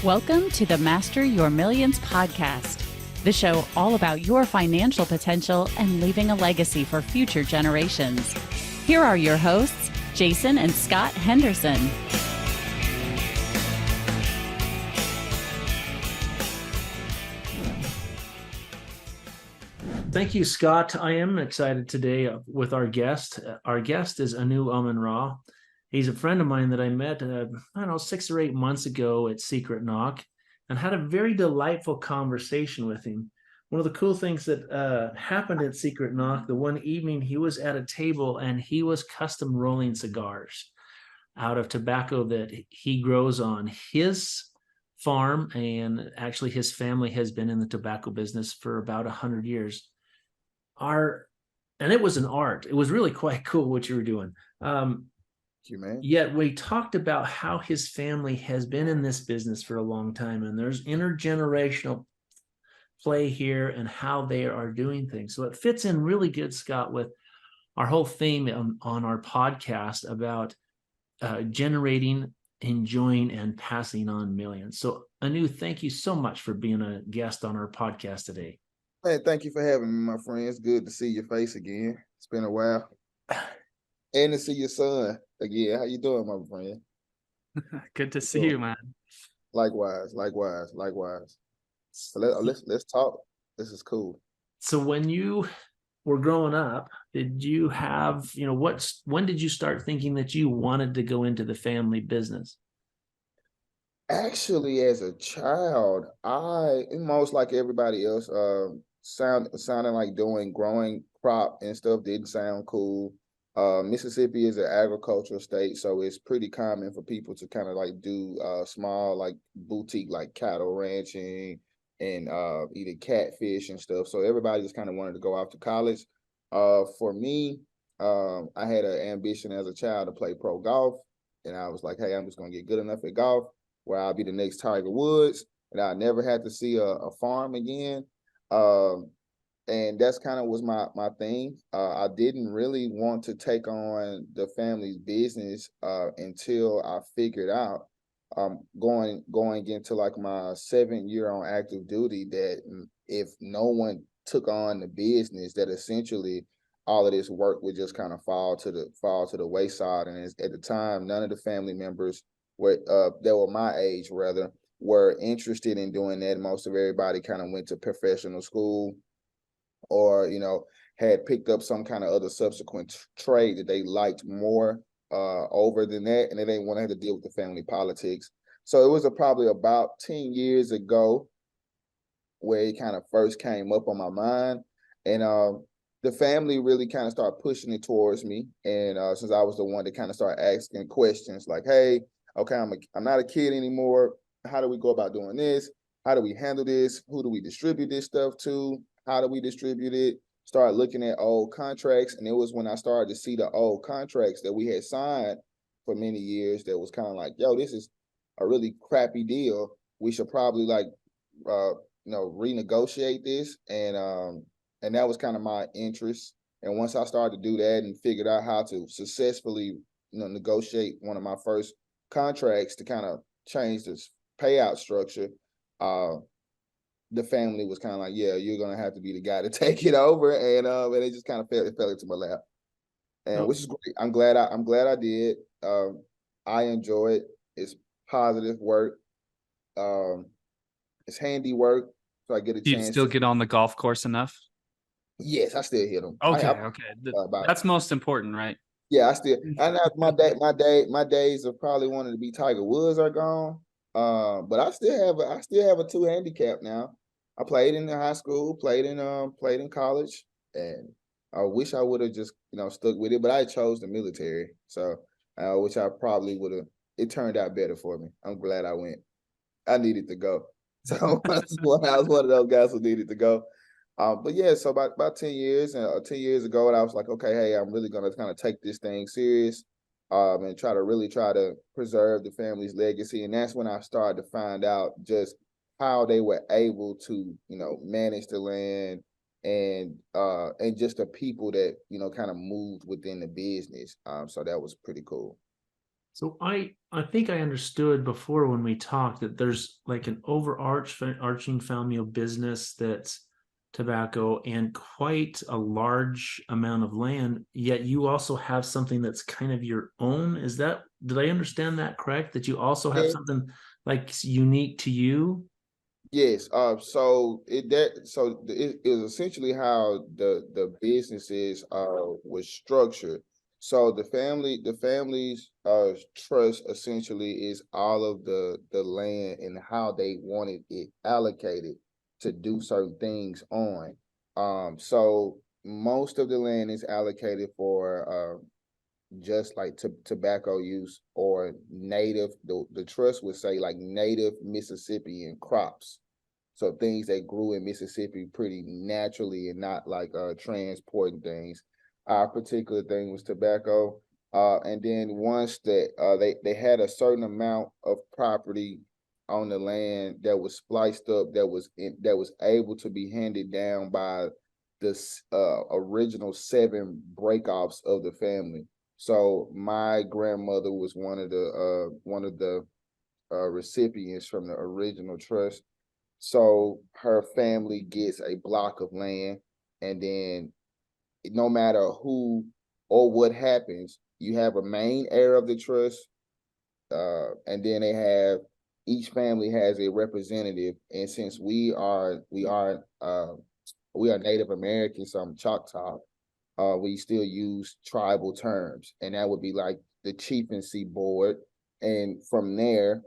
Welcome to the Master Your Millions podcast, the show all about your financial potential and leaving a legacy for future generations. Here are your hosts, Jason and Scott Henderson. Thank you, Scott. I am excited today with our guest. Our guest is Anu Amin-Ra. He's a friend of mine that I met, 6 or 8 months ago at Secret Knock, and had a very delightful conversation with him. One of the cool things that happened at Secret Knock, the one evening he was at a table and he was custom rolling cigars out of tobacco that he grows on his farm, and actually his family has been in the tobacco business for about 100 years. And it was an art. It was really quite cool what you were doing. Yet we talked about how his family has been in this business for a long time, and there's intergenerational play here and how they are doing things. So it fits in really good, Scott, with our whole theme on our podcast about generating, enjoying, and passing on millions. So Anu, thank you so much for being a guest on our podcast today. Hey, thank you for having me, my friend. It's good to see your face again. It's been a while. And to see your son again. How you doing, my friend? Good to see you, man. Likewise. So let's talk. This is cool. So when you were growing up, did you have, when did you start thinking that you wanted to go into the family business? Actually, as a child, I, most like everybody else, sounded like growing crop and stuff didn't sound cool. Mississippi is an agricultural state, so it's pretty common for people to kind of do small boutique cattle ranching and eating catfish and stuff. So everybody just kind of wanted to go off to college. For me, I had an ambition as a child to play pro golf, and I was like, hey, I'm just gonna get good enough at golf where I'll be the next Tiger Woods, and I never had to see a farm again. And that's kind of was my thing. I didn't really want to take on the family's business until I figured out going into my 7th year on active duty that if no one took on the business, that essentially all of this work would just kind of fall to the wayside. And at the time, none of the family members that were my age were interested in doing that. Most of everybody kind of went to professional school or, had picked up some kind of other subsequent trade that they liked more over than that. And they didn't want to have to deal with the family politics. So it was probably about 10 years ago where it kind of first came up on my mind. And the family really kind of started pushing it towards me. And since I was the one that kind of started asking questions like, hey, okay, I'm not a kid anymore. How do we go about doing this? How do we handle this? Who do we distribute this stuff to? How do we distribute it? Start looking at old contracts. And it was when I started to see the old contracts that we had signed for many years that was kind of like, yo, this is a really crappy deal. We should probably renegotiate this. And that was kind of my interest. And once I started to do that and figured out how to successfully, negotiate one of my first contracts to kind of change this payout structure, the family was kind of like, yeah, you're gonna have to be the guy to take it over, and it just kind of fell into my lap, and which is great. I'm glad I did. I enjoy it. It's positive work. It's handy work, so I get a chance. Do you still get on the golf course enough? Yes, I still hit them. Okay. That's most important, right? Yeah, I know my days of probably wanting to be Tiger Woods are gone. But I still have a 2 handicap now. I played in high school, played in college, and I wish I would have just stuck with it. But I chose the military, so which I probably would have. It turned out better for me. I'm glad I went. I needed to go, so I was one of those guys who needed to go. But yeah, so about 10 years ago, and I was like, okay, hey, I'm really gonna kind of take this thing serious, and try to preserve the family's legacy. And that's when I started to find out just how they were able to, manage the land and just the people that, kind of moved within the business. So that was pretty cool. So I think I understood before when we talked that there's like an arching familial business that's tobacco and quite a large amount of land, yet you also have something that's kind of your own. Did I understand that correct? That you also have Yeah. something like unique to you? Yes. It is essentially how the businesses was structured. So the family's trust essentially is all of the land and how they wanted it allocated to do certain things on. So most of the land is allocated for just like tobacco use or native. The trust would say like native Mississippian crops, so things that grew in Mississippi pretty naturally and not like transporting things. Our particular thing was tobacco. And then once that they had a certain amount of property on the land that was spliced up, that was able to be handed down by this original 7 breakoffs of the family. So my grandmother was one of the recipients from the original trust. So her family gets a block of land, and then no matter who or what happens, you have a main heir of the trust, and then each family has a representative. And since we are Native Americans, so I'm Choctaw, we still use tribal terms, and that would be like the chieftaincy board. And from there,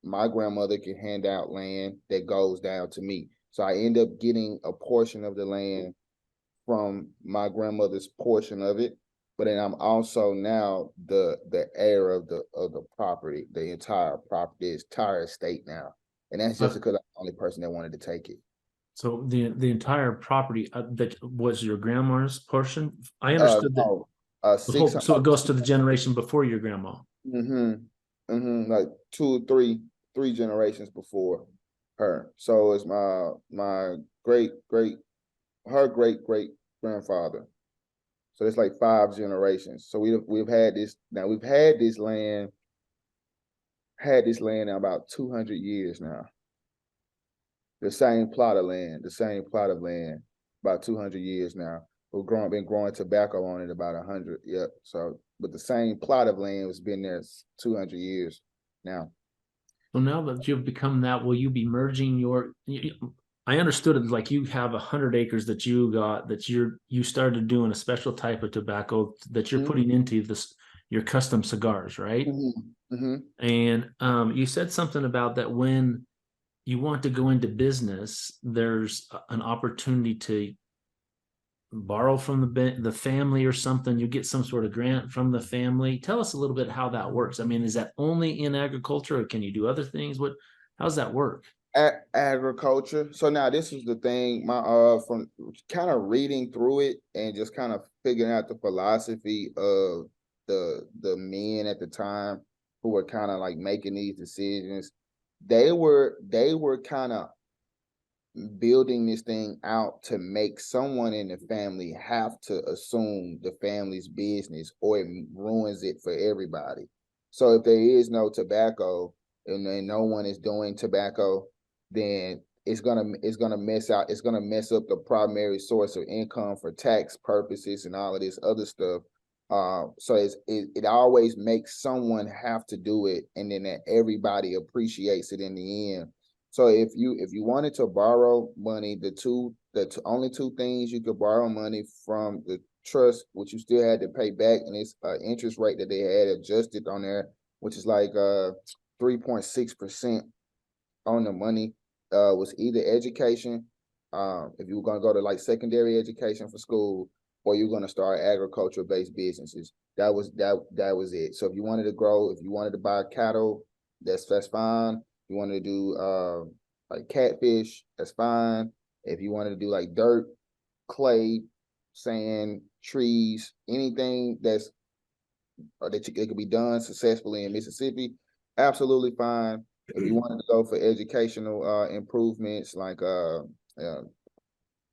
my grandmother can hand out land that goes down to me. So I end up getting a portion of the land from my grandmother's portion of it, but then I'm also now the heir of the property, the entire property, the entire estate now, and that's just because I'm the only person that wanted to take it. So the entire property that was your grandma's portion. I understood that. No, So it goes to the generation before your grandma. Like three generations before her. So it's my her great grandfather. So it's like 5 generations. So we've had this now. We've had this land now about 200 years now. The same plot of land, about 200 years now. We've been growing tobacco on it about 100. Yep. So, but the same plot of land has been there 200 years now. So now that you've become that, will you be merging I understood it like you have 100 acres that you got, that you started doing a special type of tobacco that you're putting into your custom cigars, right? And you said something about that when you want to go into business, there's an opportunity to borrow from the family or something. You get some sort of grant from the family. Tell us a little bit how that works. I mean, is that only in agriculture, or can you do other things? How's that work? Agriculture. So now this is the thing, from kind of reading through it and just kind of figuring out the philosophy of the men at the time who were kind of like making these decisions. They were kind of building this thing out to make someone in the family have to assume the family's business, or it ruins it for everybody. So if there is no tobacco and then no one is doing tobacco, then it's gonna mess up the primary source of income for tax purposes and all of this other stuff. So it always makes someone have to do it, and then that everybody appreciates it in the end. So if you wanted to borrow money, the only 2 things you could borrow money from the trust, which you still had to pay back, and it's interest rate that they had adjusted on there, which is like 3.6% on the money, was either education, if you were gonna go to like secondary education for school, or you're gonna start agriculture based businesses. That was it. So if you wanted to buy cattle, that's fine. You wanted to do like catfish, that's fine. If you wanted to do like dirt, clay, sand, trees, anything that it could be done successfully in Mississippi, absolutely fine. If you wanted to go for educational improvements like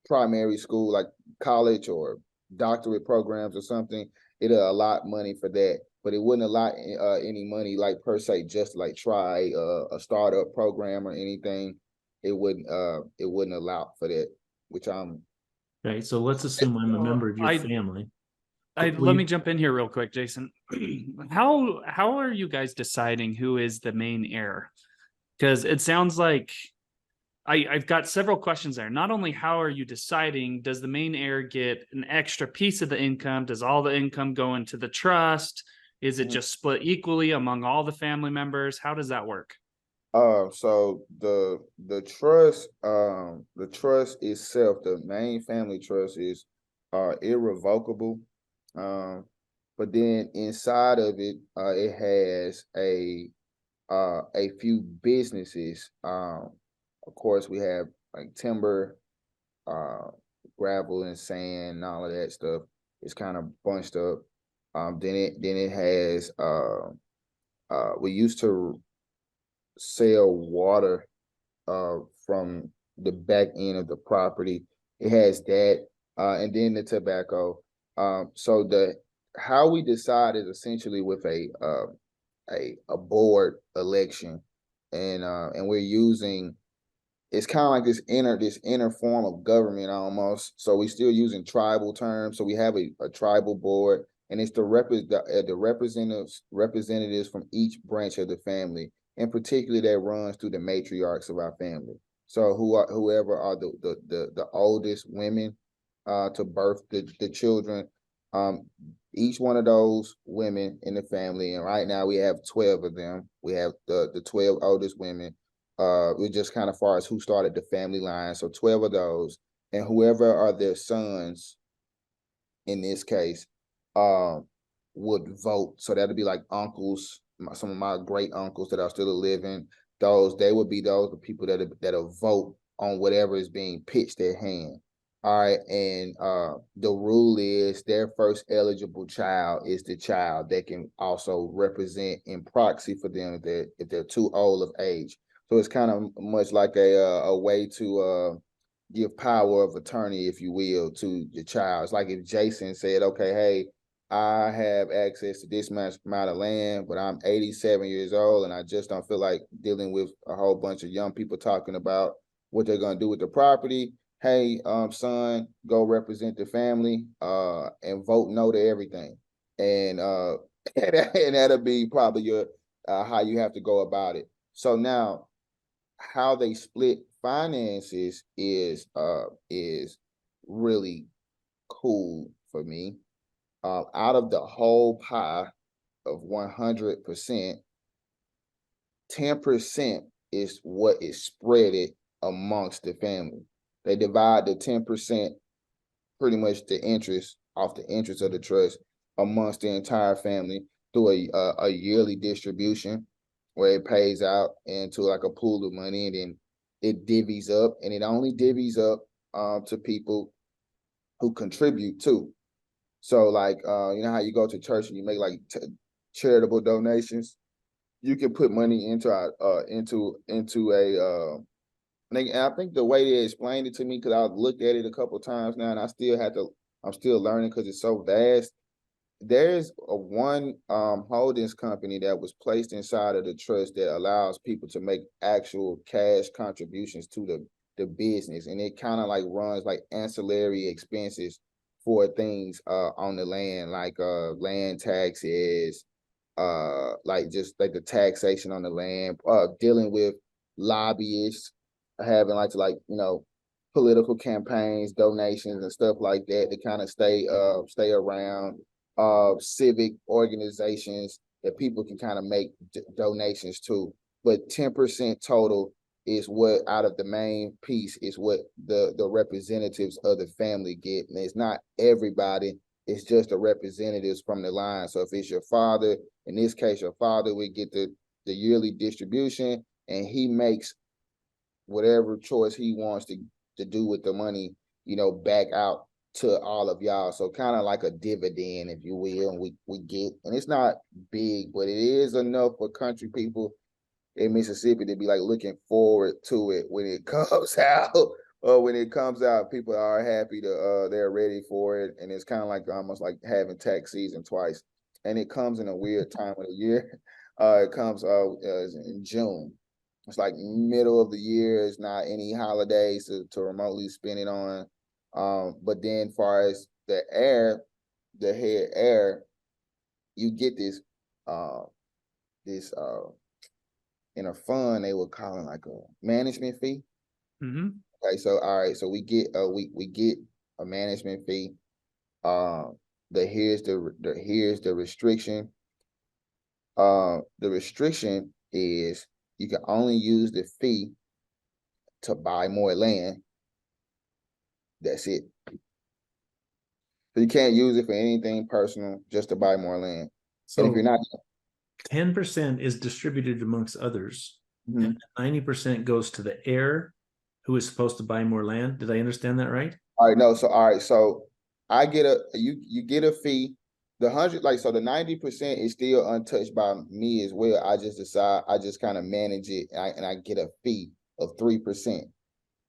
primary school, like college or doctorate programs or something, it'll allot money for that. but it wouldn't allow any money like per se just like try a startup program or anything. It wouldn't allow for that, which I'm Right. So let's assume I'm a member of your family. Let me jump in here real quick, Jason. How are you guys deciding who is the main heir? Because it sounds like I've got several questions there. Not only how are you deciding, does the main heir get an extra piece of the income? Does all the income go into the trust? Is it just split equally among all the family members? How does that work? So the trust itself, the main family trust is irrevocable. But then inside of it, it has a few businesses. Of course, we have like timber, gravel and sand, and all of that stuff. It's kind of bunched up. Then it has we used to sell water from the back end of the property. It has that, and then the tobacco. So the how we decide is essentially with a board election, and we're using, it's kind of like this inner form of government almost. So we still using tribal terms. So we have a tribal board, and it's the representatives from each branch of the family, and particularly that runs through the matriarchs of our family. So whoever are the oldest women to birth the children, each one of those women in the family, and right now we have 12 of them. We have the 12 oldest women. We're just kind of far as who started the family line. So 12 of those, and whoever are their sons in this case, would vote. So that'd be like uncles, some of my great uncles that are still living. They would be the people that'll vote on whatever is being pitched at hand. All right, and the rule is their first eligible child is the child that can also represent in proxy for them if they're too old of age. So it's kind of much like a way to give power of attorney, if you will, to your child. It's like if Jason said, okay, hey, I have access to this much amount of land, but I'm 87 years old and I just don't feel like dealing with a whole bunch of young people talking about what they're going to do with the property. Hey, son, go represent the family and vote no to everything. And and that'll be probably your how you have to go about it. So now how they split finances is really cool for me. Out of the whole pie of 100%, 10% is what is spreaded amongst the family. They divide the 10%, pretty much the interest off the interest of the trust, amongst the entire family through a yearly distribution where it pays out into like a pool of money, and then it divvies up, and it only divvies up to people who contribute too. So like you know how you go to church and you make like charitable donations, you can put money into a and I think the way they explained it to me, because I've looked at it a couple of times now, and I'm still learning because it's so vast. There's one holdings company that was placed inside of the trust that allows people to make actual cash contributions to the business, and it kind of like runs like ancillary expenses for things on the land, like land taxes, like just like the taxation on the land, dealing with lobbyists, having like political campaigns, donations and stuff like that to kind of stay around, civic organizations that people can kind of make donations to. But 10% total is what out of the main piece is what the representatives of the family get. And it's not everybody, it's just the representatives from the line. So if it's your father, in this case, your father would get the yearly distribution, and he makes whatever choice he wants to do with the money, back out to all of y'all. So kind of like a dividend, if you will, and we get, and it's not big, but it is enough for country people in Mississippi to be like looking forward to it when it comes out. Or when it comes out, people are happy they're ready for it. And it's kind of like almost like having tax season twice. and it comes in a weird time of the year. It comes in June. It's like middle of the year. It's not any holidays to remotely spend it on. But then far as the head heir, you get this in a fund, they would call it like a management fee. Mm-hmm. Okay, so all right, so we get a management fee. Here's the restriction. The restriction is you can only use the fee to buy more land. That's it. So you can't use it for anything personal, just to buy more land. So and if you're not 10% is distributed amongst others, Mhm. and 90% goes to the heir who is supposed to buy more land. Did I understand that right? All right, no, so I get you get a fee. The 100, like, so the 90% is still untouched by me as well. I just kind of manage it, and I get a fee of 3%.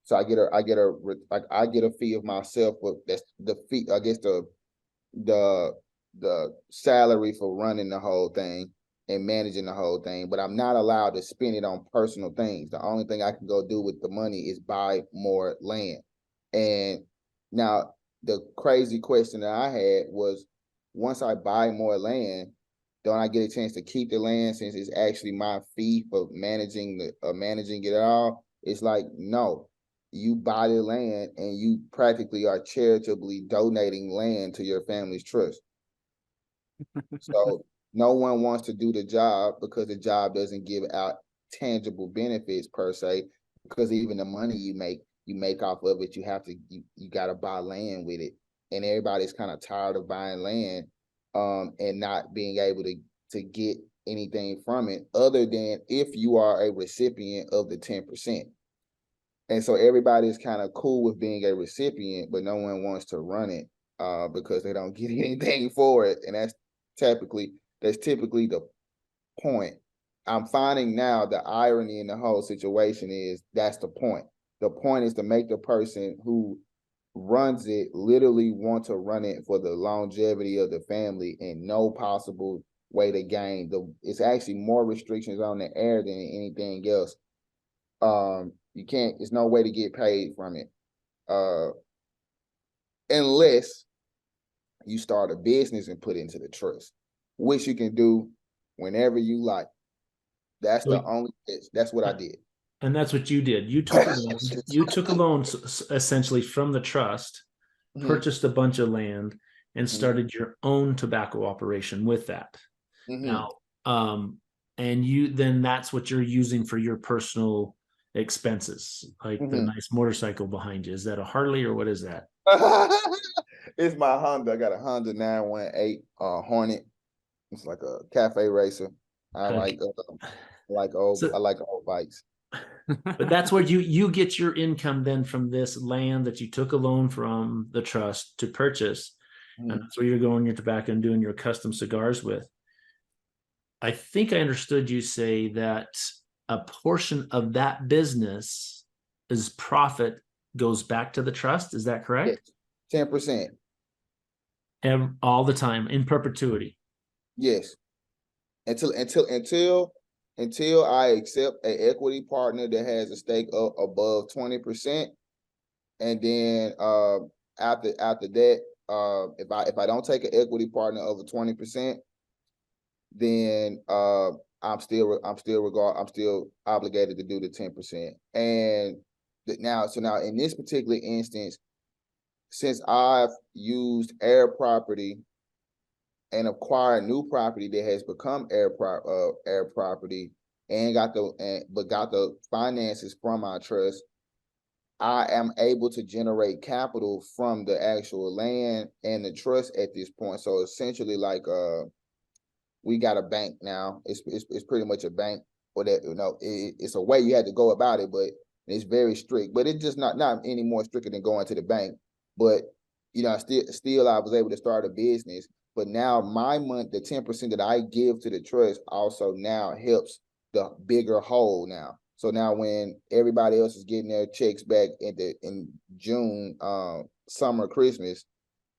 So I get a fee of myself, but that's the fee, I guess, the salary for running the whole thing and managing the whole thing, but I'm not allowed to spend it on personal things. The only thing I can go do with the money is buy more land. And now the crazy question that I had was, once I buy more land, don't I get a chance to keep the land since it's actually my fee for managing it all? It's like, no, you buy the land and you practically are charitably donating land to your family's trust. So no one wants to do the job because the job doesn't give out tangible benefits per se, because even the money you make off of it, you got to buy land with it. And everybody's kind of tired of buying land and not being able to get anything from it other than if you are a recipient of the 10%. And so everybody's kind of cool with being a recipient, but no one wants to run it because they don't get anything for it. And that's typically the point. I'm finding now the irony in the whole situation is that's the point. The point is to make the person who runs it literally want to run it for the longevity of the family and no possible way to gain. It's actually more restrictions on the heir than anything else. You can't, there's no way to get paid from it. Unless you start a business and put it into the trust, which you can do whenever you like. That's what I did. And that's what you did. You took a loan essentially from the trust, purchased a bunch of land, and started your own tobacco operation with that. Now, and then that's what you're using for your personal expenses, like the nice motorcycle behind you. Is that a Harley or what is that? It's my Honda. I got a Honda 918 Hornet. It's like a cafe racer. I like old bikes. But that's where you get your income then from this land that you took a loan from the trust to purchase. And that's where you're going your tobacco and doing your custom cigars with. I think I understood you say that a portion of that business is profit goes back to the trust. Is that correct? 10%. All the time in perpetuity. Yes. Until I accept an equity partner that has a stake above 20%. And then after that, if I don't take an equity partner over 20%, then I'm still obligated to do the 10%. And now in this particular instance, since I've used heir property and acquired new property that has become heir property and got the finances from our trust, I am able to generate capital from the actual land and the trust at this point. So essentially, like we got a bank now. It's pretty much a bank, or that, it's a way you had to go about it, but it's very strict. But it's just not any more stricter than going to the bank. But still I was able to start a business. But now my month, the 10% that I give to the trust also now helps the bigger whole now. So now when everybody else is getting their checks back in June, summer, Christmas,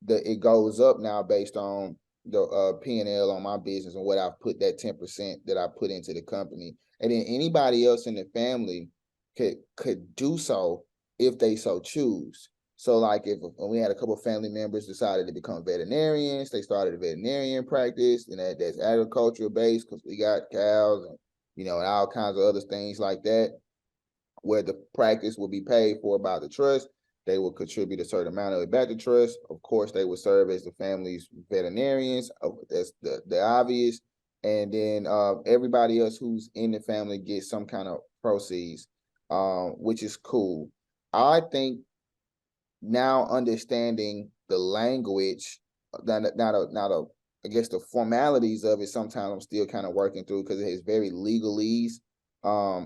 it goes up now based on the P&L on my business and what I've put, that 10% that I put into the company. And then anybody else in the family could do so if they so choose. So like if we had a couple of family members decided to become veterinarians, they started a veterinarian practice, and that's agricultural based because we got cows and, you know, and all kinds of other things like that, where the practice will be paid for by the trust. They will contribute a certain amount of it back to trust. Of course, they will serve as the family's veterinarians. That's the obvious. And then everybody else who's in the family gets some kind of proceeds, which is cool. I think now understanding the language, I guess the formalities of it, sometimes I'm still kind of working through because it is very legalese.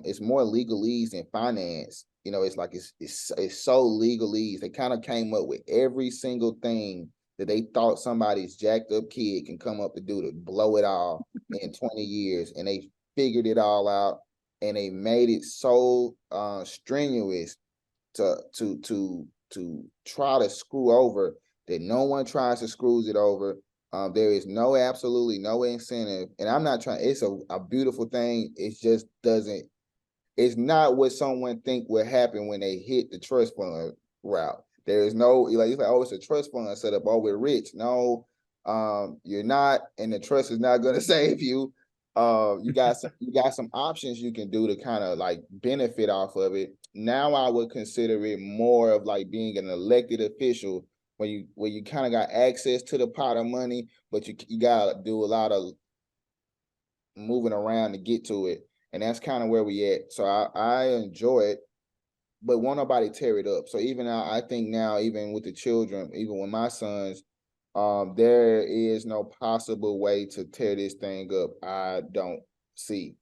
It's more legalese than finance. You know, it's like it's so legalese. They kind of came up with every single thing that they thought somebody's jacked up kid can come up to do to blow it all in 20 years. And they figured it all out, and they made it so strenuous to try to screw over that no one tries to screws it over. There is absolutely no incentive, and I'm not trying. It's a beautiful thing. It just doesn't. It's not what someone think will happen when they hit the trust fund route. There is no like it's like, oh, it's a trust fund set up. Oh, we're rich. No, you're not, and the trust is not going to save you. You got some options you can do to kind of like benefit off of it. Now I would consider it more of like being an elected official where you kind of got access to the pot of money, but you gotta do a lot of moving around to get to it. And that's kind of where we at. So I enjoy it, but won't nobody tear it up. So even now, I think now, even with the children, even with my sons, there is no possible way to tear this thing up. I don't see.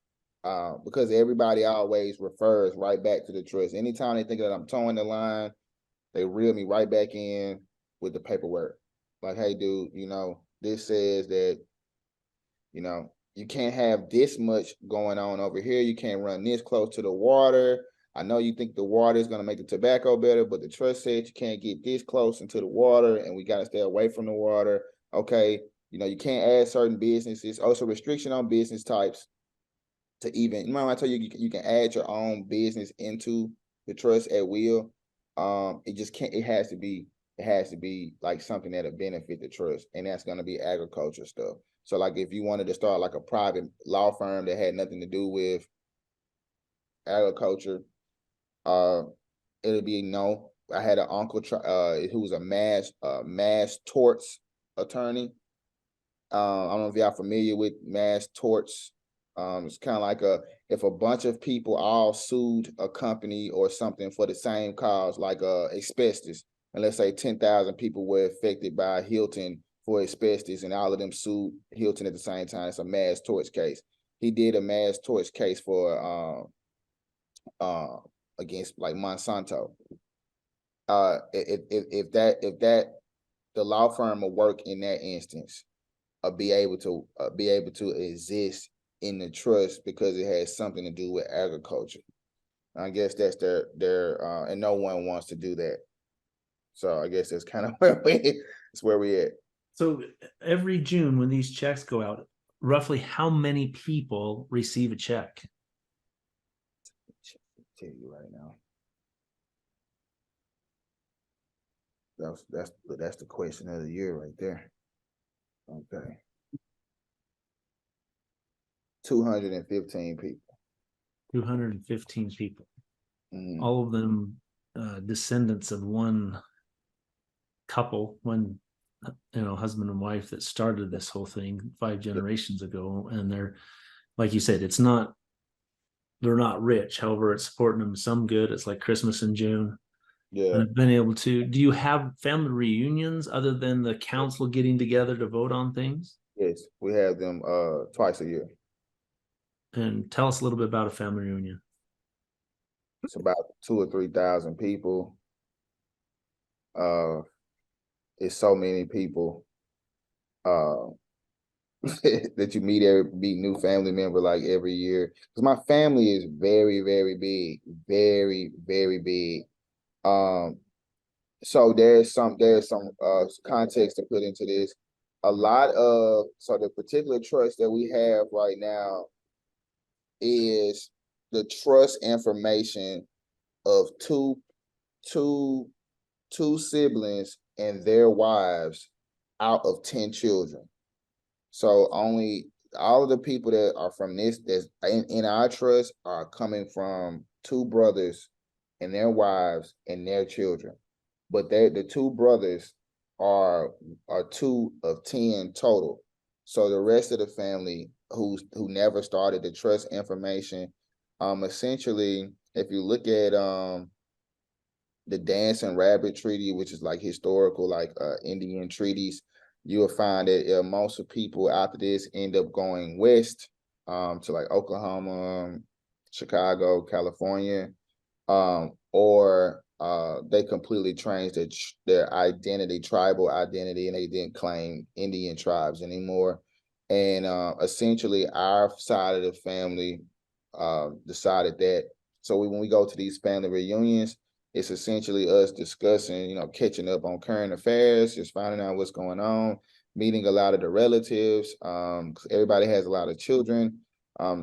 Because everybody always refers right back to the trust. Anytime they think that I'm towing the line, they reel me right back in with the paperwork. Like, hey, dude, you know, this says that, you know, you can't have this much going on over here. You can't run this close to the water. I know you think the water is going to make the tobacco better, but the trust said you can't get this close into the water, and we got to stay away from the water. Okay, you know, you can't add certain businesses. Also, restriction on business types to even, remember I told you, you can add your own business into the trust at will. It just can't, it has to be like something that'll benefit the trust, and that's going to be agriculture stuff. So like if you wanted to start like a private law firm that had nothing to do with agriculture, it'll be no. I had an uncle who was a mass torts attorney. I don't know if y'all familiar with mass torts. It's kind of like if a bunch of people all sued a company or something for the same cause, like asbestos, and let's say 10,000 people were affected by Hilton for asbestos, and all of them sued Hilton at the same time. It's a mass torts case. He did a mass torts case for against like Monsanto. If that the law firm will work in that instance, be able to exist in the trust because it has something to do with agriculture. I guess that's their and no one wants to do that. So I guess that's kind of where we at. So every June when these checks go out, roughly how many people receive a check? I'll tell you right now. That's the question of the year right there. Okay. 215 people. 215 people. Mm-hmm. All of them descendants of one couple, one husband and wife that started this whole thing 5 generations ago. And they're, like you said, they're not rich. However, it's supporting them some good. It's like Christmas in June. Yeah. And I've been able to. Do you have family reunions other than the council getting together to vote on things? Yes, we have them twice a year. And tell us a little bit about a family reunion. It's about 2,000 or 3,000 people. It's so many people that you meet new family member like every year. Because my family is very, very big, very, very big. So there's some context to put into this. so the particular trust that we have right now is the trust information of two siblings and their wives out of 10 children. So only all of the people that are from that's in our trust are coming from two brothers and their wives and their children. But the two brothers are 2 of 10 total. So the rest of the family who never started the trust information, essentially, if you look at the Dancing Rabbit Treaty, which is like historical, like Indian treaties, you will find that most of people after this end up going west to like Oklahoma, Chicago, California, or they completely changed their identity, tribal identity, and they didn't claim Indian tribes anymore. And essentially, our side of the family decided that. So when we go to these family reunions, it's essentially us discussing, catching up on current affairs, just finding out what's going on, meeting a lot of the relatives, because everybody has a lot of children.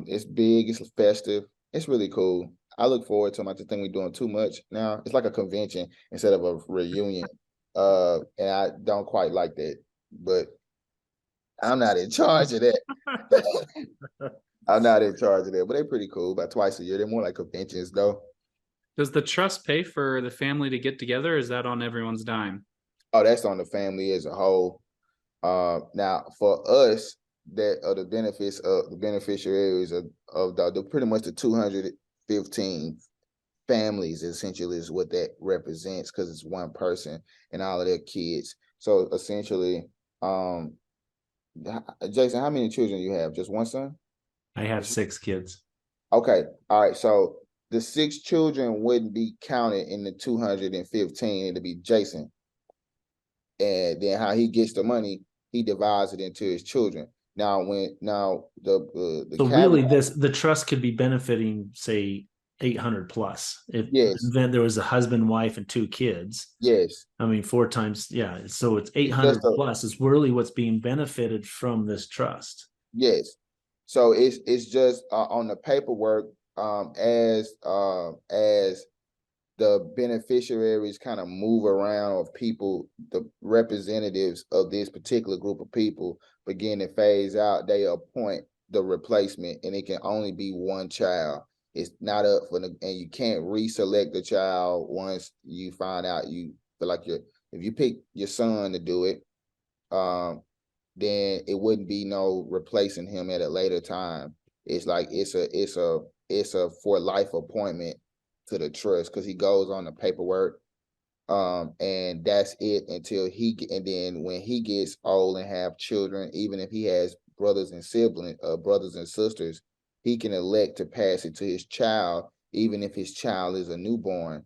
It's big, it's festive, it's really cool. I look forward to them. I just think we're doing too much now. It's like a convention instead of a reunion. And I don't quite like that, but I'm not in charge of that. I'm not in charge of that, but they're pretty cool. About twice a year. They're more like conventions though. Does the trust pay for the family to get together? Or is that on everyone's dime? Oh, that's on the family as a whole. Now for us, that are the benefits of the beneficiaries of the pretty much the 215 families essentially is what that represents, because it's one person and all of their kids. So essentially, Jason, how many children do you have? Just one son? I have 6 kids. Okay, all right. So the 6 children wouldn't be counted in the 215. It'd be Jason, and then how he gets the money, he divides it into his children. Now, the So really, the trust could be benefiting, say, 800 plus. If then there was a husband, wife, and 2 kids. Yes. I mean, 4 times, yeah. So it's 800 plus is really what's being benefited from this trust. Yes. So it's just on the paperwork, as the beneficiaries kind of move around, of people, the representatives of this particular group of people begin to phase out, they appoint the replacement, and it can only be one child. It's not up for and you can't reselect the child once you find out you feel like if you pick your son to do it, then it wouldn't be no replacing him at a later time. It's like it's a for life appointment to the trust, because he goes on the paperwork, and that's it until and then when he gets old and have children, even if he has brothers and sisters, he can elect to pass it to his child, even if his child is a newborn.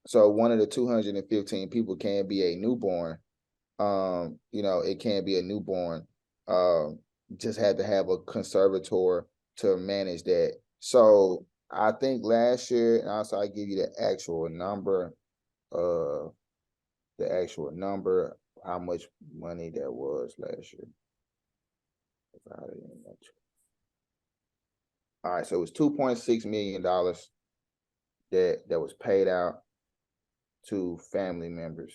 So one of the 215 people can be a newborn. It can't be a newborn. Just had to have a conservator to manage that. So I think last year, and also I give you the actual number, how much money that was last year. All right, so it was $2.6 million that was paid out to family members,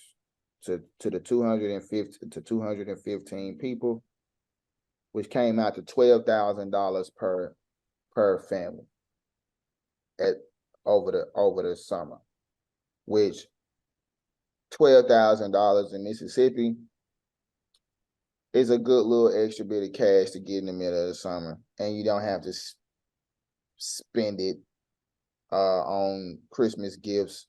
to the 215 people, which came out to $12,000 per family over the summer, which $12,000 in Mississippi is a good little extra bit of cash to get in the middle of the summer, and you don't have to spend it on Christmas gifts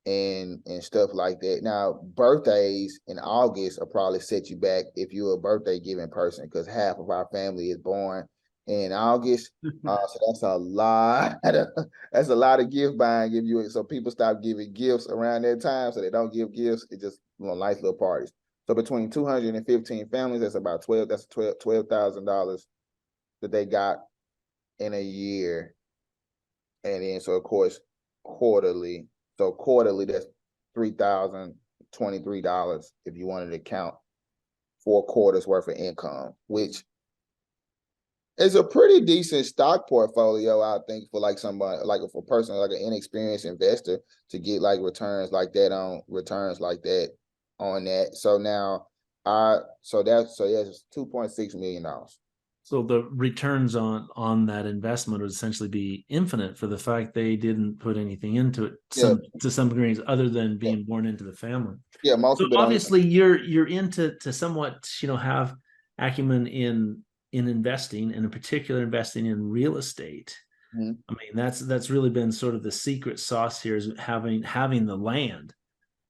and stuff like that. Now, birthdays in August will probably set you back if you're a birthday giving person, because half of our family is born in August. So that's a lot of gift buying. So people stop giving gifts around that time, so they don't give gifts. It's just nice little parties. So between 215 families, that's about $12,000 that they got in a year. And then, so of course, quarterly. So quarterly, that's $3,023 if you wanted to count 4 quarters worth of income, which is a pretty decent stock portfolio, I think, for like somebody, like for a person, like an inexperienced investor to get like returns like that on that. So now so yes, it's $2.6 million. So the returns on that investment would essentially be infinite for the fact they didn't put anything into it to some degree other than being born into the family. Yeah, most so people obviously you're into to somewhat have acumen in investing, and in particular investing in real estate. Mm-hmm. I mean, that's really been sort of the secret sauce here, is having the land,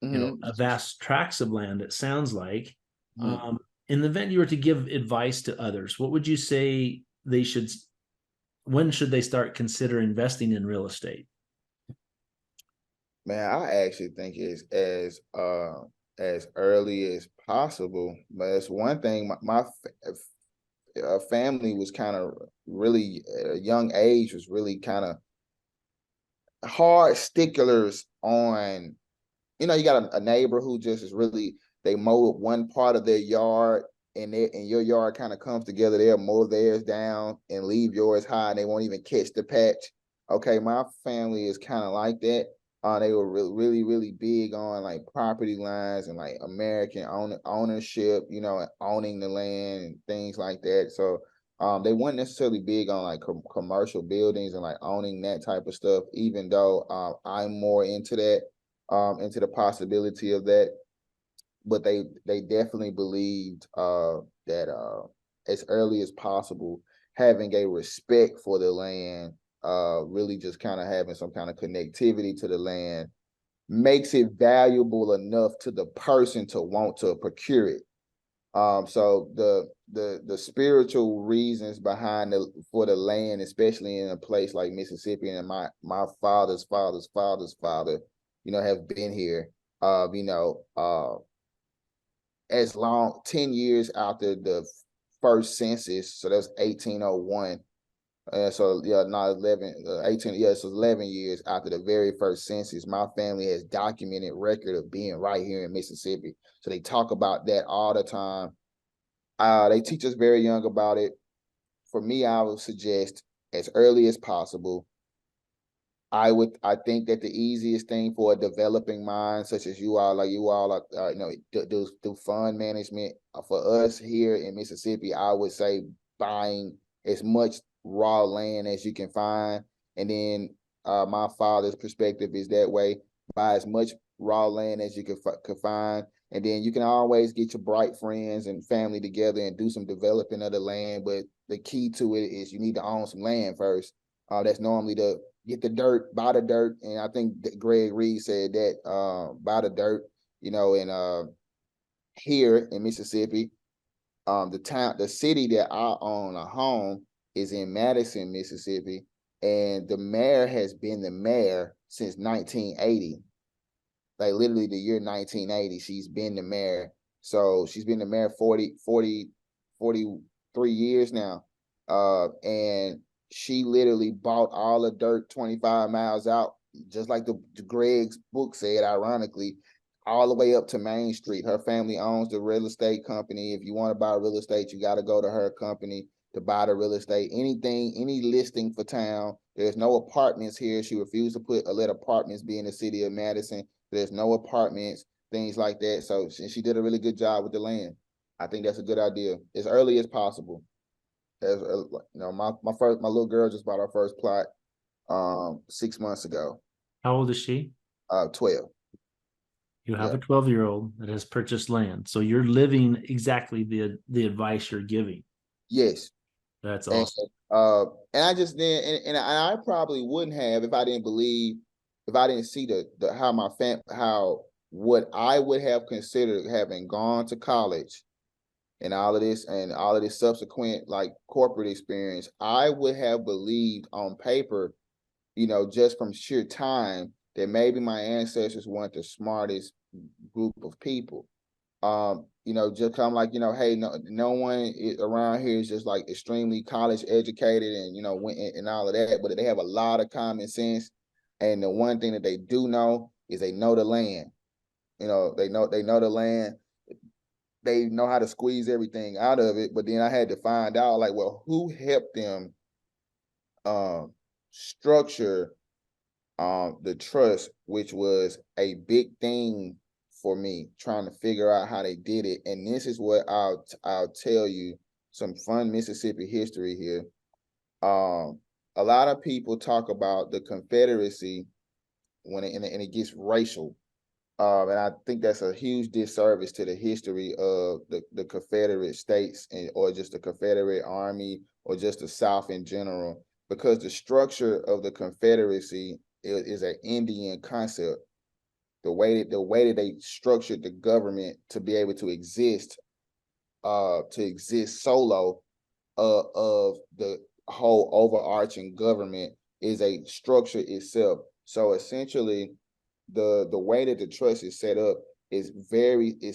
a vast tracts of land, it sounds like. In the event you were to give advice to others, what would you say when should they start consider investing in real estate? Man, I actually think it's as early as possible. But it's one thing, my family was kind of really, at a young age, was really kind of hard sticklers on, you got a neighbor who just is really, they mow one part of their yard, and your yard kind of comes together. They'll mow theirs down and leave yours high, and they won't even catch the patch. Okay, my family is kind of like that. They were really, really big on like property lines and like American ownership, owning the land and things like that. So they weren't necessarily big on like commercial buildings and like owning that type of stuff, even though I'm more into that, into the possibility of that. But they definitely believed that as early as possible, having a respect for the land, really just kind of having some kind of connectivity to the land, makes it valuable enough to the person to want to procure it. So the spiritual reasons behind for the land, especially in a place like Mississippi, and my father's father, have been here. As long 10 years after the first census, so that's 1801. So yeah, not 11, 18, yeah, so 11 years after the very first census, my family has documented record of being right here in Mississippi. So they talk about that all the time. They teach us very young about it. For me, I would suggest as early as possible. I think that the easiest thing for a developing mind, such as you all, do fund management. For us here in Mississippi, I would say buying as much raw land as you can find. And then my father's perspective is that way: buy as much raw land as you can find. And then you can always get your bright friends and family together and do some developing of the land. But the key to it is you need to own some land first. That's normally get the dirt, buy the dirt. And I think that Greg Reed said that, buy the dirt, and here in Mississippi, the city that I own a home is in Madison, Mississippi. And the mayor has been the mayor since 1980. Like literally the year 1980, she's been the mayor. So she's been the mayor 43 years now. And she literally bought all the dirt 25 miles out, just like the Greg's book said, ironically, all the way up to Main Street. Her family owns the real estate company. If you want to buy real estate, you got to go to her company to buy the real estate. Any listing for town. There's no apartments here. She refused to let apartments be in the city of Madison. There's no apartments, things like that. So she did a really good job with the land. I think that's a good idea, as early as possible. As my little girl just bought her first plot 6 months ago. How old is she? 12. You have a 12-year-old that has purchased land, so you're living exactly the advice you're giving. Yes, that's awesome. And I just and I probably wouldn't have if I didn't see how what I would have considered, having gone to college and all of this subsequent like corporate experience. I would have believed on paper, just from sheer time, that maybe my ancestors weren't the smartest group of people. Just come like, hey, no one around here is just like extremely college educated and went and all of that, but they have a lot of common sense. And the one thing that they do know is they know the land. They know the land. they know how to squeeze everything out of it. But then I had to find out, like, well, who helped them structure the trust, which was a big thing for me, trying to figure out how they did it. And this is what I'll tell you, some fun Mississippi history here. A lot of people talk about the Confederacy and it gets racial. And I think that's a huge disservice to the history of the Confederate States or just the Confederate Army or just the South in general, because the structure of the Confederacy is an Indian concept. The way that they structured the government to be able to exist solo of the whole overarching government is a structure itself. So essentially, the way that the trust is set up is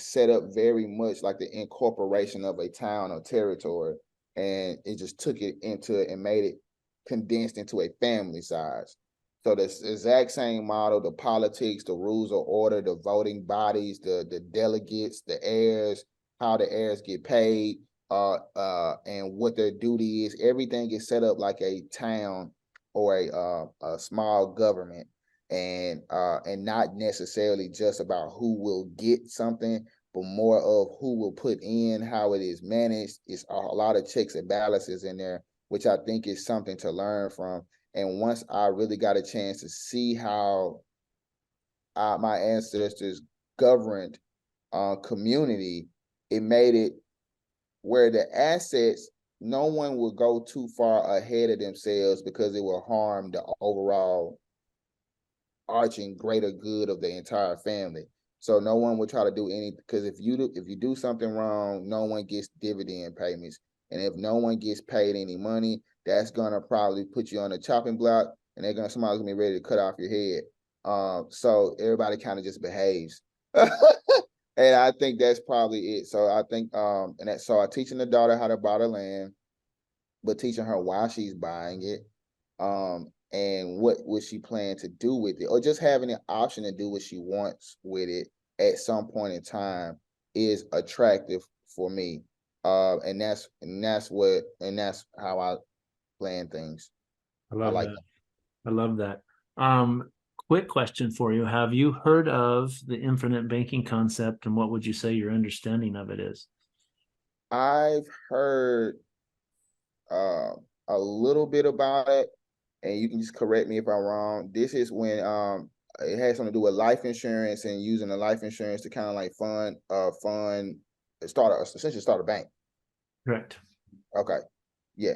set up very much like the incorporation of a town or territory, and it just took it into and made it condensed into a family size. So the exact same model, the politics, the rules of order, the voting bodies, the delegates, the heirs, how the heirs get paid, and what their duty is, everything is set up like a town or a small government, and not necessarily just about who will get something, but more of who will put in, how it is managed. It's a lot of checks and balances in there, which I think is something to learn from. And once I really got a chance to see how my ancestors governed community, it made it where the assets, no one would go too far ahead of themselves because it will harm the overall arching greater good of the entire family. So no one would try to do anything, because if you do something wrong, no one gets dividend payments. And if no one gets paid any money, that's gonna probably put you on a chopping block, and somebody's gonna be ready to cut off your head. So everybody kind of just behaves. And I think that's probably it. So I think so I'm teaching the daughter how to buy the land, but teaching her why she's buying it, and what would she plan to do with it, or just having an option to do what she wants with it at some point in time is attractive for me. And that's how I plan things. I love that. I love that. Quick question for you. Have you heard of the infinite banking concept, and what would you say your understanding of it is? I've heard a little bit about it, and you can just correct me if I'm wrong. This is when it has something to do with life insurance and using the life insurance to kind of like essentially start a bank. Correct. Okay. Yeah.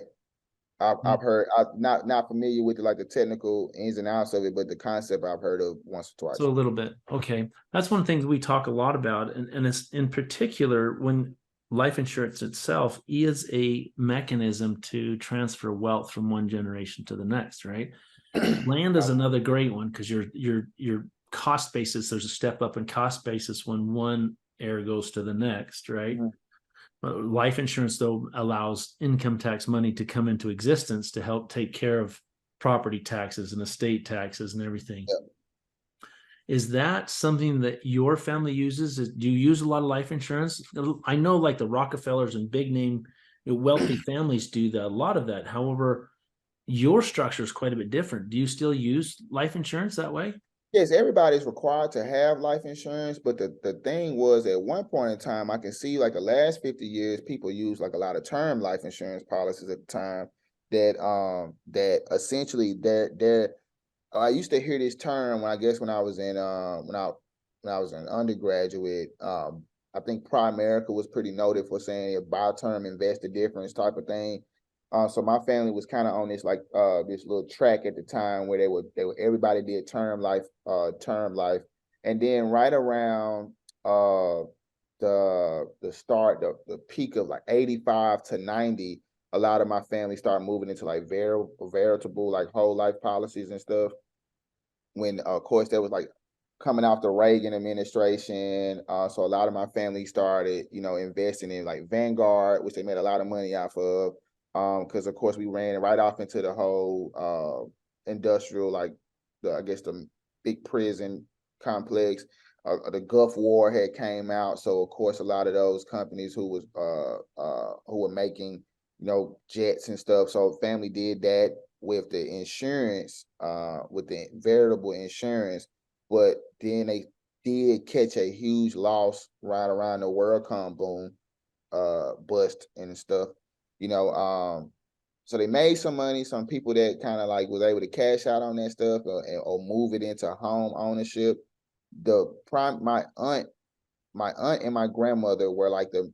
I've heard. I'm not familiar with the technical ins and outs of it, but the concept I've heard of once or twice. So a little bit. Okay. That's one of the things we talk a lot about. And it's in particular when life insurance itself is a mechanism to transfer wealth from one generation to the next, right? Land is another great one, because your cost basis, there's a step up in cost basis when one heir goes to the next, right? Mm-hmm. Life insurance, though, allows income tax money to come into existence to help take care of property taxes and estate taxes and everything. Yep. Is that something that your family uses? Do you use a lot of life insurance? I know like the Rockefellers and big name wealthy families do a lot of that. However, your structure is quite a bit different. Do you still use life insurance that way? Yes, everybody's required to have life insurance, but the thing was, at one point in time, I can see like the last 50 years, people use like a lot of term life insurance policies at the time that essentially they're I used to hear this term when I was in an undergraduate. I think Primerica was pretty noted for saying buy term, invest the difference type of thing. So my family was kind of on this this little track at the time where everybody did term life, and then right around the peak of like 85 to 90, a lot of my family started moving into like veritable like whole life policies and stuff. When of course that was like coming off the Reagan administration, so a lot of my family started investing in like Vanguard, which they made a lot of money off of. Because of course we ran right off into the whole industrial, like the big prison complex. the Gulf War had came out, so of course a lot of those companies who were making, jets and stuff. So family did that with the insurance, with the variable insurance, but then they did catch a huge loss right around the WorldCom boom, bust and stuff, so they made some money. Some people that kind of like was able to cash out on that stuff, or move it into home ownership. My aunt and my grandmother were like the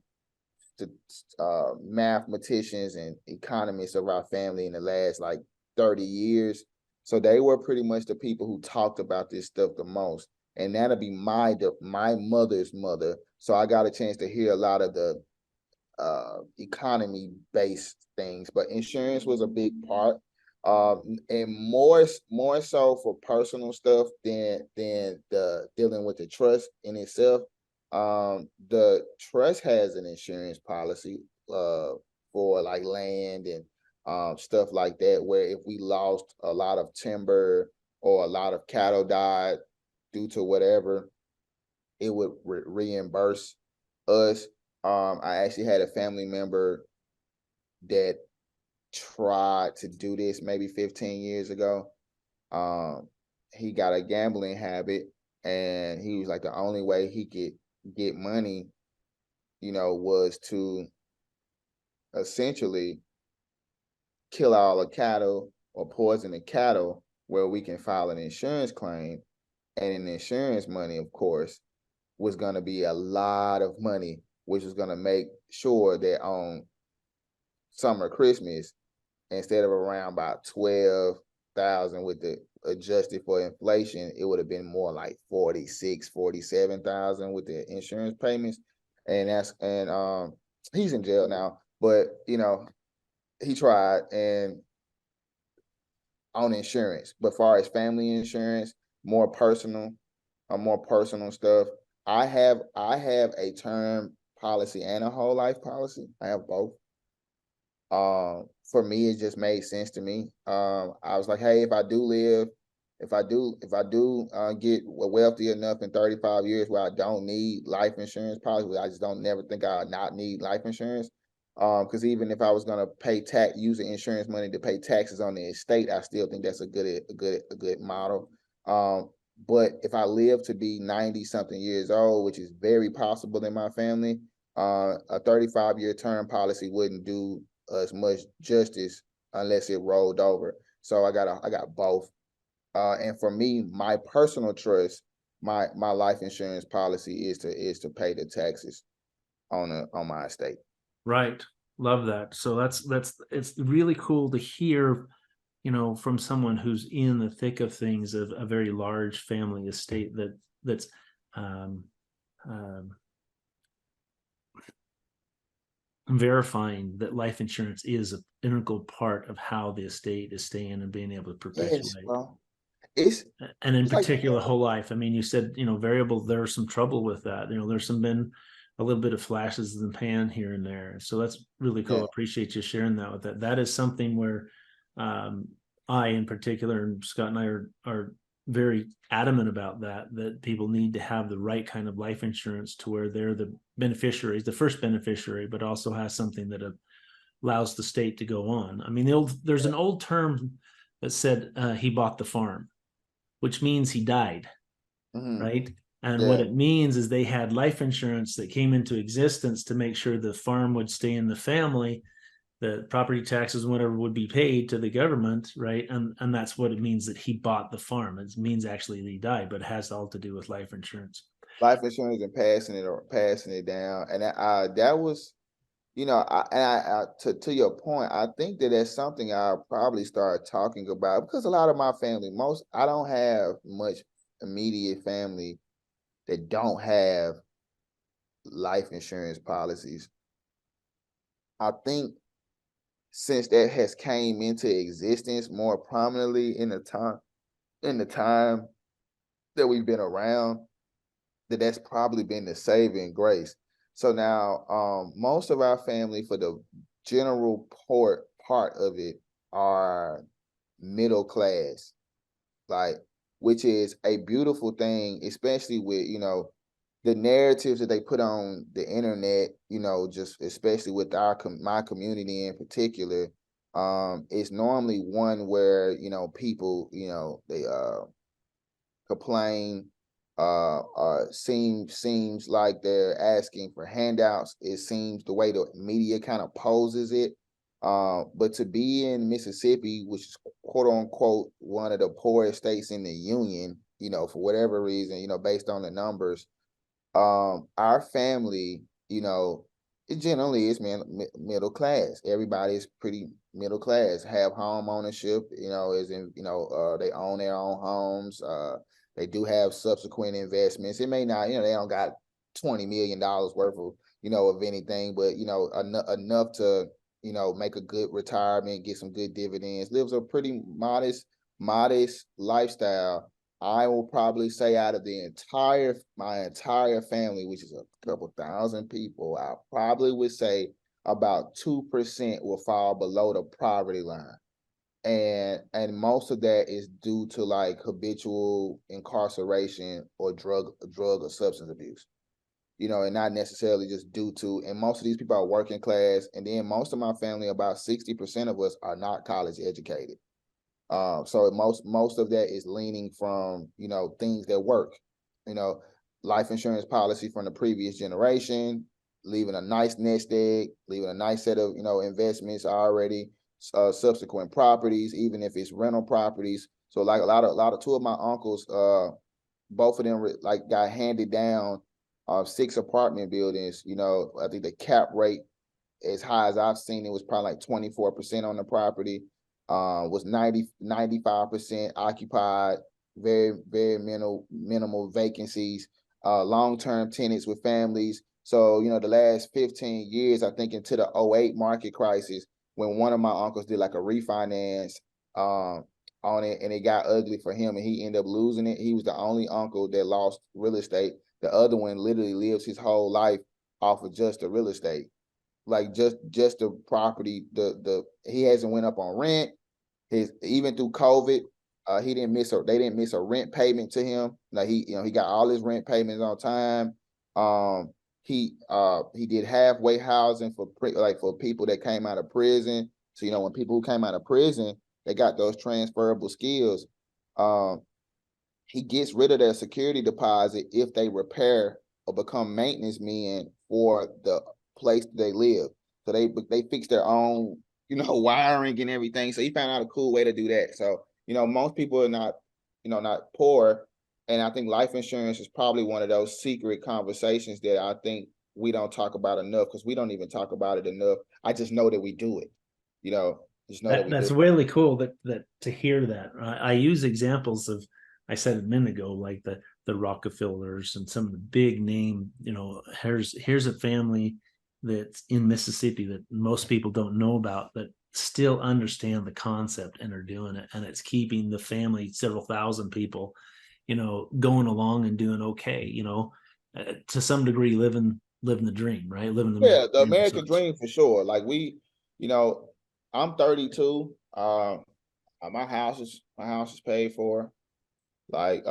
mathematicians and economists of our family in the last like 30 years. So they were pretty much the people who talked about this stuff the most. And that'll be my mother's mother. So I got a chance to hear a lot of the economy based things, but insurance was a big part, and more so for personal stuff than the dealing with the trust in itself. The trust has an insurance policy for like land and stuff like that, where if we lost a lot of timber or a lot of cattle died due to whatever, it would reimburse us. I actually had a family member that tried to do this maybe 15 years ago. He got a gambling habit, and he was like, the only way he could get money, was to essentially kill all the cattle or poison the cattle, where we can file an insurance claim. And an insurance money, of course, was going to be a lot of money, which was going to make sure that on summer Christmas, instead of around about 12,000 with the adjusted for inflation, it would have been more like 46, 47,000 with the insurance payments. And he's in jail now, but he tried and on insurance, but far as family insurance, more personal stuff. I have a term policy and a whole life policy. I have both. For me, it just made sense to me. I was like, hey, if I do get wealthy enough in 35 years where I don't need life insurance policy, I just don't never think I'll not need life insurance. Because even if I was gonna use the insurance money to pay taxes on the estate, I still think that's a good model. But if I live to be 90 something years old, which is very possible in my family, a 35-year term policy wouldn't do as much justice unless it rolled over. So I got both. And for me, my personal trust, my life insurance policy is to pay the taxes on my estate. Right. Love that. So it's really cool to hear, from someone who's in the thick of things, of a very large family estate that's verifying that life insurance is an integral part of how the estate is staying and being able to perpetuate. Yes, bro. And in it's particular, like, whole life. I mean, you said, variable, there's some trouble with that. There's been a little bit of flashes in the pan here and there. So that's really cool. yeah. Appreciate you sharing that with that. That is something where I in particular, and Scott and I are very adamant about that people need to have the right kind of life insurance to where they're the beneficiaries, the first beneficiary, but also has something that allows the state to go on. I mean, there's an old term that said he bought the farm, which means he died, right? And what it means is they had life insurance that came into existence to make sure the farm would stay in the family, the property taxes and whatever would be paid to the government, right? And that's what it means that he bought the farm. It means actually he died, but it has all to do with life insurance. Life insurance and passing it down, and that was, to your point, I think that's something I'll probably start talking about, because a lot of my family, I don't have much immediate family that don't have life insurance policies. I think since that has came into existence more prominently in the time that we've been around, that's probably been the saving grace. So now, most of our family, for the general part of it, are middle class. Like, which is a beautiful thing, especially with, the narratives that they put on the internet, just especially with my community in particular. It's normally one where, people, they complain, seems like they're asking for handouts. It seems the way the media kind of poses it. But to be in Mississippi, which is quote unquote one of the poorest states in the union, for whatever reason, based on the numbers, our family, it generally is middle class. Everybody is pretty middle class, have home ownership, is in, they own their own homes. They do have subsequent investments. It may not, they don't got $20 million worth of, of anything, but, enough to, make a good retirement, get some good dividends, lives a pretty modest lifestyle. I will probably say out of my entire family, which is a couple thousand people, I probably would say about 2% will fall below the poverty line. And most of that is due to like habitual incarceration or drug or substance abuse, and not necessarily just due to, and most of these people are working class. And then most of my family, about 60% of us, are not college educated. So most of that is leaning from, things that work, life insurance policy from the previous generation, leaving a nice nest egg, leaving a nice set of, investments already, subsequent properties, even if it's rental properties. So like a lot of two of my uncles, both of them like got handed down 6 apartment buildings. I think the cap rate, as high as I've seen, it was probably like 24% on the property. Was 95% occupied, very, very minimal vacancies, long-term tenants with families. So, the last 15 years, I think into the 2008 market crisis, when one of my uncles did like a refinance on it, and it got ugly for him and he ended up losing it. He was the only uncle that lost real estate. The other one literally lives his whole life off of just the real estate. Like just the property, he hasn't went up on rent. Even through COVID, they didn't miss a rent payment to him. Like he got all his rent payments on time. He did halfway housing for people that came out of prison. So when people who came out of prison, they got those transferable skills. He gets rid of their security deposit if they repair or become maintenance men for the place they live. So they fix their own, wiring and everything. So he found out a cool way to do that. So, most people are not poor. And I think life insurance is probably one of those secret conversations that I think we don't talk about enough, because we don't even talk about it enough. I just know that we do it, just know that we That's do. really cool that to hear that. I use examples of, I said a minute ago, like the Rockefellers and some of the big name, here's a family that's in Mississippi that most people don't know about, that still understand the concept and are doing it. And it's keeping the family, several thousand people, going along and doing okay, to some degree, living the dream, right? Living the dream American dream for sure. Like I'm 32. My house is paid for. Like,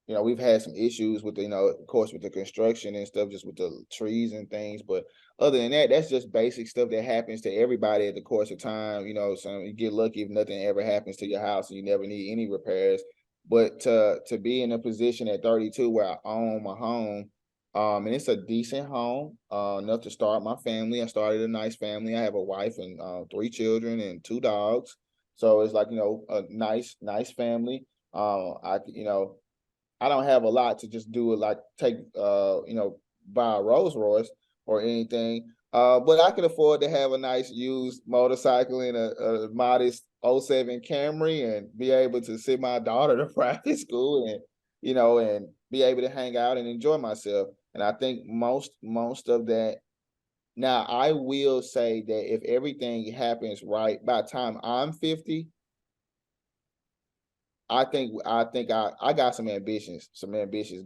we've had some issues with of course, with the construction and stuff, just with the trees and things. But other than that, that's just basic stuff that happens to everybody at the course of time. So you get lucky if nothing ever happens to your house and you never need any repairs. But to be in a position at 32 where I own my home, and it's a decent home, enough to start my family. I started a nice family. I have a wife and 3 children and 2 dogs. So it's like, a nice family. I don't have a lot to just do it, like take buy a Rolls Royce or anything. But I can afford to have a nice used motorcycle and a modest 07 Camry, and be able to send my daughter to private school, and and be able to hang out and enjoy myself. And I think most of that. Now, I will say that if everything happens right, by the time I'm 50, I think I got some ambitious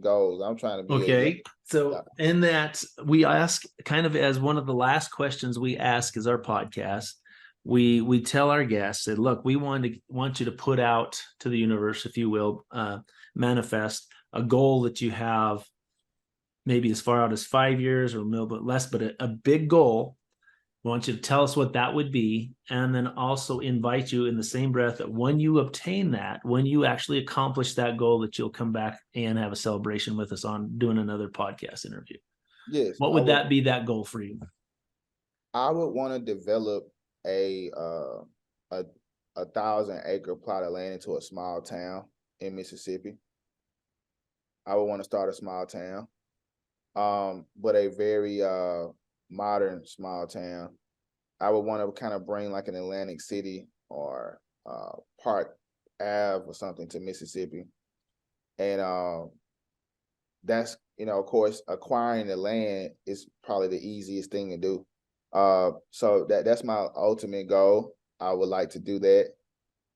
goals. I'm trying to be Okay. So in that, we ask, kind of as one of the last questions we ask is our podcast, we tell our guests that, look, we want you to put out to the universe, if you will, manifest a goal that you have, maybe as far out as 5 years or a little bit less, but a big goal. We want you to tell us what that would be, and then also invite you in the same breath that when you obtain that, when you actually accomplish that goal, that you'll come back and have a celebration with us on doing another podcast interview. Yes. What would that be, that goal for you? I would want to develop a 1,000-acre plot of land into a small town in Mississippi. I would want to start a small town, but a very modern small town. I would want to kind of bring like an Atlantic City or Park Ave or something to Mississippi. And that's, of course, acquiring the land is probably the easiest thing to do. So that's my ultimate goal. I would like to do that.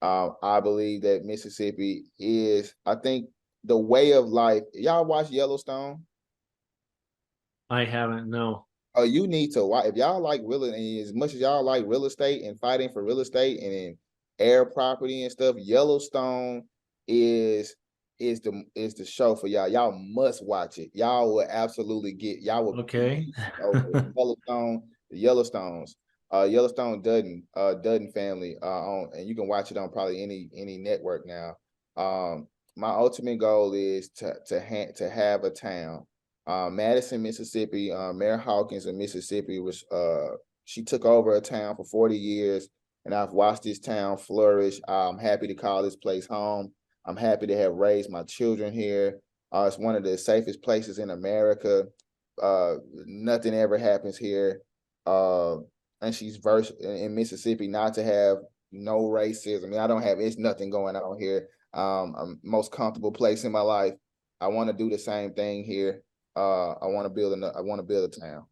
I believe that Mississippi is, I think, the way of life. Y'all watch Yellowstone? I haven't, no. Oh, you need to watch. If y'all like as much as y'all like real estate and fighting for real estate and in air property and stuff, Yellowstone is the show for y'all. Y'all must watch it. Y'all will absolutely Okay. Yellowstone, the Yellowstones, Yellowstone Dutton family and you can watch it on probably any network now. My ultimate goal is to have a town. Madison, Mississippi, Mayor Hawkins of Mississippi she took over a town for 40 years, and I've watched this town flourish. I'm happy to call this place home. I'm happy to have raised my children here. It's one of the safest places in America. Nothing ever happens here. And she's versed in Mississippi not to have no racism. I mean, it's nothing going on here. Most comfortable place in my life. I want to do the same thing here. I want to build a town.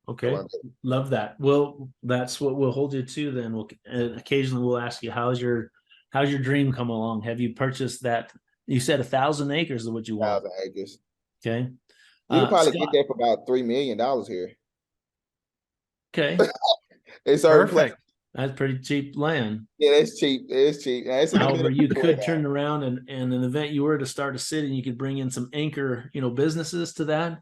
Okay, love that. Well, that's what we'll hold you to then. Occasionally we'll ask you, how's your dream come along? Have you purchased that? You said 1,000 acres is what you want. 1,000 acres. Okay. You can probably get that for about $3 million here. Okay. It's perfect. That's pretty cheap land. Yeah, it's cheap. It's cheap. However, you could turn around and in an event you were to start a city, and you could bring in some anchor, businesses to that.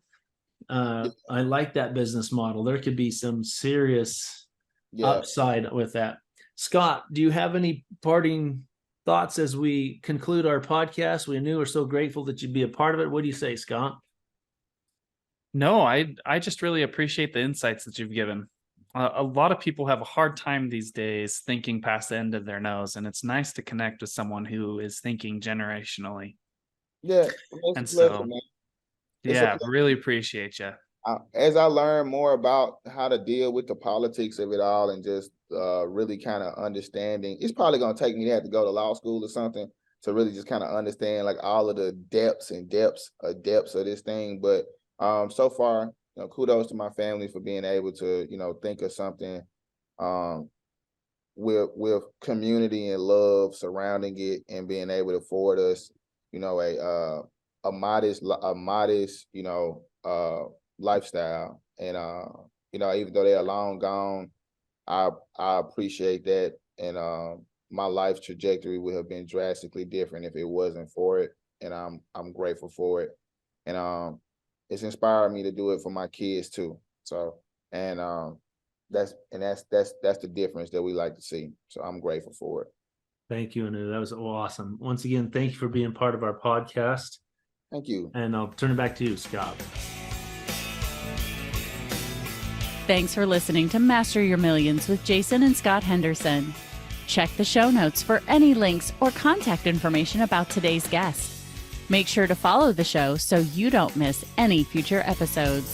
I like that business model. There could be some serious upside with that. Scott, do you have any parting thoughts as we conclude our podcast? We're so grateful that you'd be a part of it. What do you say, Scott? No, I just really appreciate the insights that you've given. A lot of people have a hard time these days thinking past the end of their nose, and it's nice to connect with someone who is thinking generationally. Yeah, and so, really appreciate you. As I learn more about how to deal with the politics of it all and just really kind of understanding, it's probably going to take me to have to go to law school or something to really just kind of understand like all of the depths of this thing. But so far, kudos to my family for being able to, think of something with community and love surrounding it and being able to afford us, a modest, lifestyle. And, even though they are long gone, I appreciate that. And my life trajectory would have been drastically different if it wasn't for it. And I'm grateful for it. And it's inspired me to do it for my kids too. So, and that's the difference that we like to see. So I'm grateful for it. Thank you, Anu. That was awesome. Once again, thank you for being part of our podcast. Thank you. And I'll turn it back to you, Scott. Thanks for listening to Master Your Millions with Jason and Scott Henderson. Check the show notes for any links or contact information about today's guest. Make sure to follow the show so you don't miss any future episodes.